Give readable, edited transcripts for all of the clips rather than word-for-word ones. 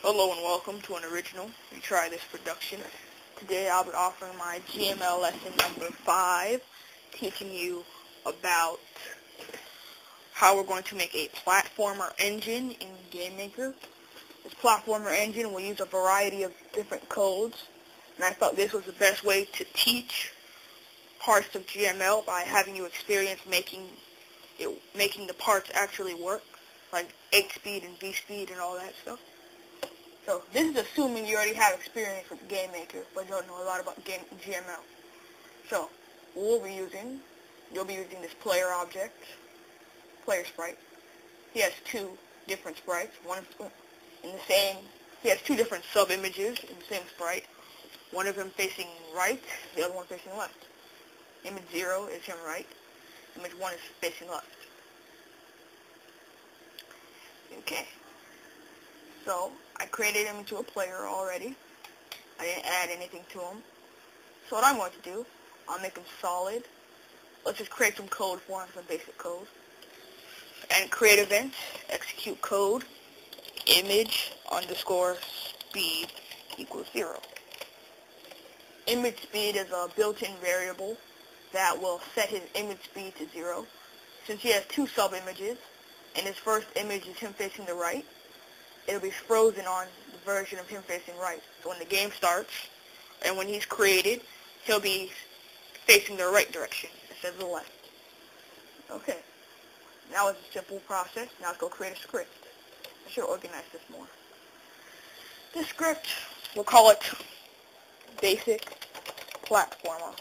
Hello and welcome to an original Retry This production. Today I'll be offering my GML lesson number 5, teaching you about how we're going to make a platformer engine in GameMaker. This platformer engine will use a variety of different codes, and I thought this was the best way to teach parts of GML by having you experience making the parts actually work, like H-speed and V-speed and all that stuff. So this is assuming you already have experience with GameMaker, but don't know a lot about GML. So you'll be using this player object, player sprite. He has two different sprites. He has two different sub-images in the same sprite. One of them facing right, the other one facing left. Image 0 is him right. Image 1 is facing left. Okay. So I created him into a player already. I didn't add anything to him. So what I'm going to do, I'll make him solid. Let's just create some code for him, some basic code. And create event, execute code, image underscore speed equals 0. Image speed is a built-in variable that will set his image speed to 0. Since he has two sub-images, and his first image is him facing the right, it'll be frozen on the version of him facing right. So when the game starts, and when he's created, he'll be facing the right direction instead of the left. Okay. Now it's a simple process. Now let's go create a script. I should organize this more. This script, we'll call it Basic Platformer.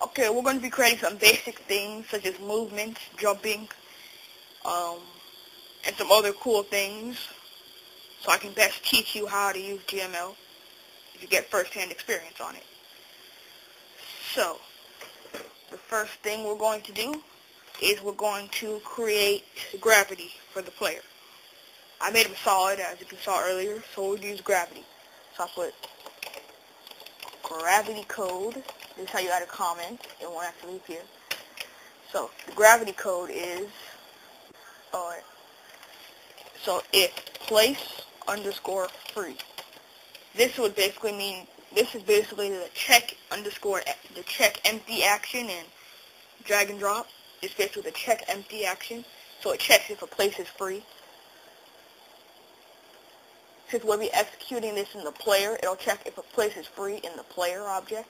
Okay, we're going to be creating some basic things such as movements, jumping, and some other cool things, so I can best teach you how to use GML if you get first-hand experience on it. So, the first thing we're going to do is we're going to create gravity for the player. I made him solid, as you saw earlier, so we'll use gravity. So I'll put gravity code. This is how you add a comment. It won't actually appear. So, the gravity code is so if place underscore free. This would basically mean, this is basically the check empty action in drag and drop. It's basically the check empty action. So it checks if a place is free. Since we'll be executing this in the player, it'll check if a place is free in the player object.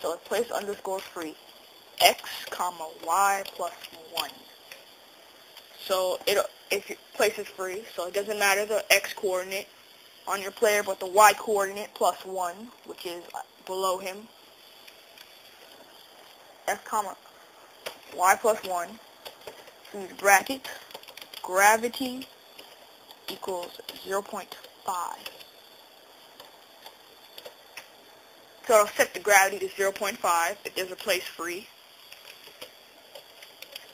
So if place underscore free, x comma y plus 1. So if your place is free, so it doesn't matter the x coordinate on your player, but the y coordinate plus 1, which is below him. X comma y plus 1. So use brackets. Gravity equals 0.5. So it'll set the gravity to 0.5 if there's a place free.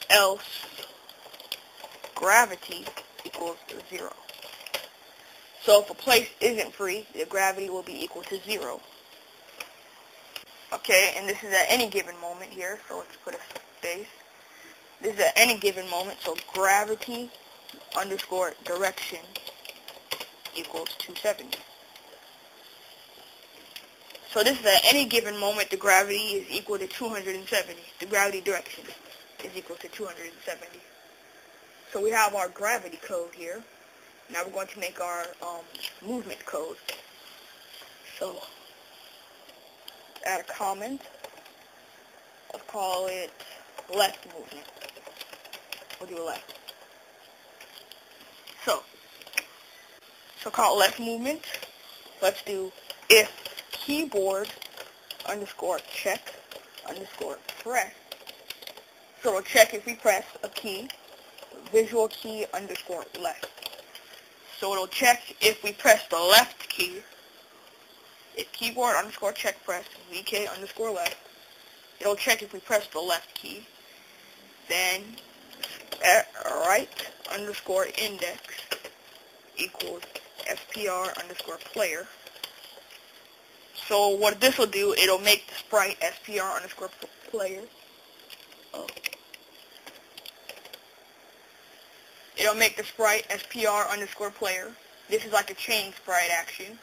Else gravity equals 0. So if a place isn't free, the gravity will be equal to 0. Okay, and this is at any given moment here, so let's put a space. This is at any given moment, so gravity underscore direction equals 270. So this is at any given moment, the gravity is equal to 270. The gravity direction is equal to 270. So we have our gravity code here. Now we're going to make our movement code. So add a comment. Let's call it left movement. We'll do a left. So call it left movement. Let's do if keyboard underscore check underscore press. So it'll check if we press a key. Visual key underscore left. So it'll check if we press the left key. If keyboard underscore check press VK underscore left, it'll check if we press the left key. Then right underscore index equals SPR underscore player. So what this will do, it'll make the sprite SPR underscore player. it'll make the sprite SPR_player. This is like a chain sprite action.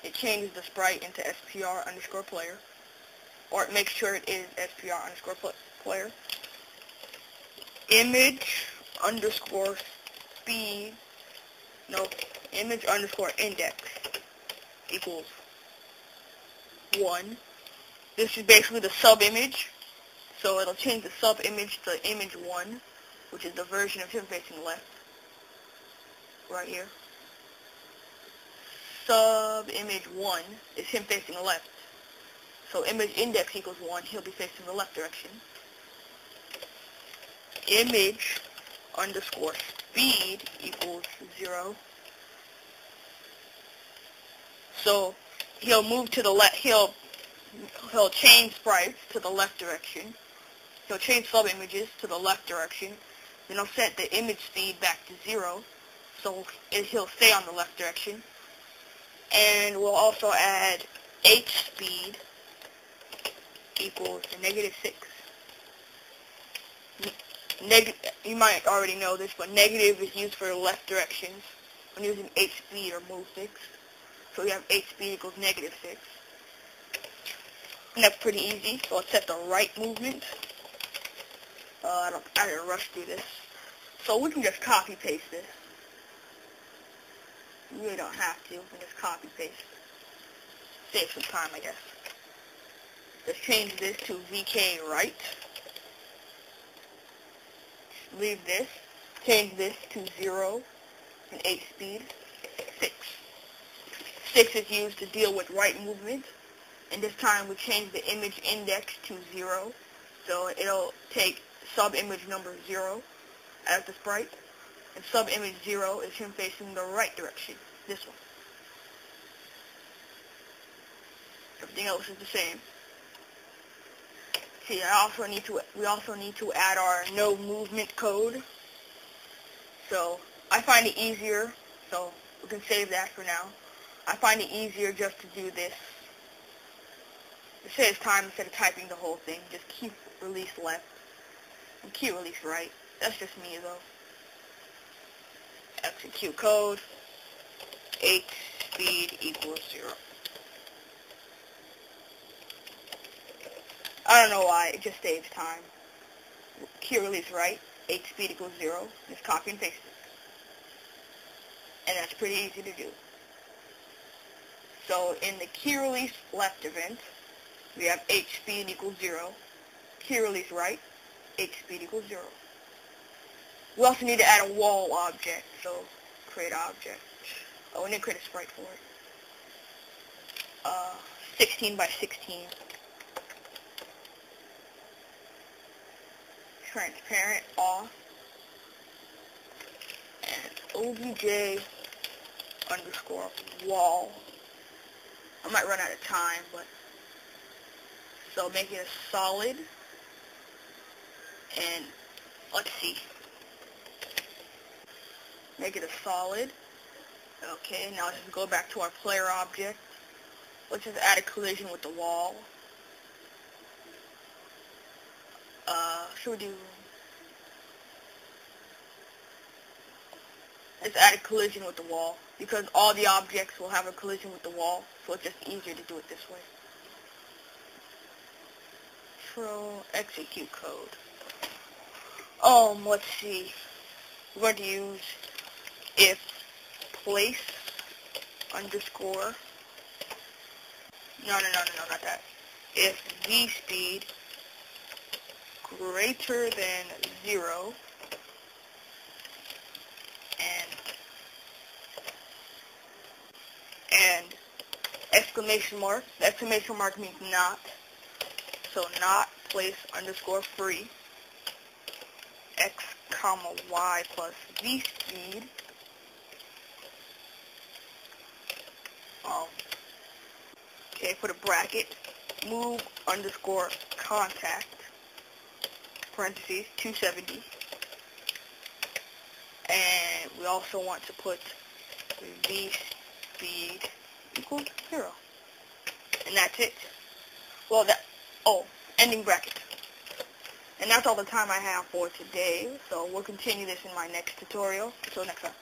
It changes the sprite into SPR_player, or it makes sure it is SPR_player. Image_index equals 1. This is basically the sub-image, so it'll change the sub-image to image 1, which is the version of him facing left, right here. Sub-image 1 is him facing left, so image index equals 1, he'll be facing the left direction. Image_speed equals 0, so he'll move to the left, he'll change sprites to the left direction. He'll change sub-images to the left direction. Then he'll set the image speed back to 0, so he'll stay on the left direction. And we'll also add hspeed equals -6. You might already know this, but negative is used for left directions when using hspeed or move 6. So we have hspeed equals -6. And that's pretty easy. So let's set the right movement. I didn't rush through this. So we can just copy paste this. You really don't have to. We can just copy paste. Save some time, I guess. Let's change this to VK right. Leave this. Change this to 0 and hspeed 6. 6 is used to deal with right movement. And this time we change the image index to 0. So it'll take sub-image number 0 as the sprite. And sub-image 0 is him facing the right direction. This one. Everything else is the same. See, we also need to add our no movement code. So I find it easier, so we can save that for now. I find it easier just to do this. It saves time instead of typing the whole thing. Just key release left and key release right. That's just me though. Execute code. hspeed equals 0. I don't know why, it just saves time. Key release right, hspeed equals 0. Just copy and paste it. And that's pretty easy to do. So in the key release left event, we have hspeed equals 0. Key release right, hspeed equals 0. We also need to add a wall object, so create object. Oh, we need to create a sprite for it. 16 by 16. Transparent off. And obj_wall. I might run out of time, but so make it a solid. And let's see. Make it a solid. Okay, now let's just go back to our player object. Let's just add a collision with the wall. Should we do... Let's add a collision with the wall, because all the objects will have a collision with the wall, so it's just easier to do it this way. Control, execute code. Let's see. We're going to use if place underscore, not that. If vSpeed greater than 0 and exclamation mark. The exclamation mark means not. So not place underscore free x comma y plus vSpeed okay, put a bracket, move underscore contact parentheses 270, and we also want to put vSpeed equals 0, and that's it. Well, ending bracket. And that's all the time I have for today. So we'll continue this in my next tutorial. Until next time.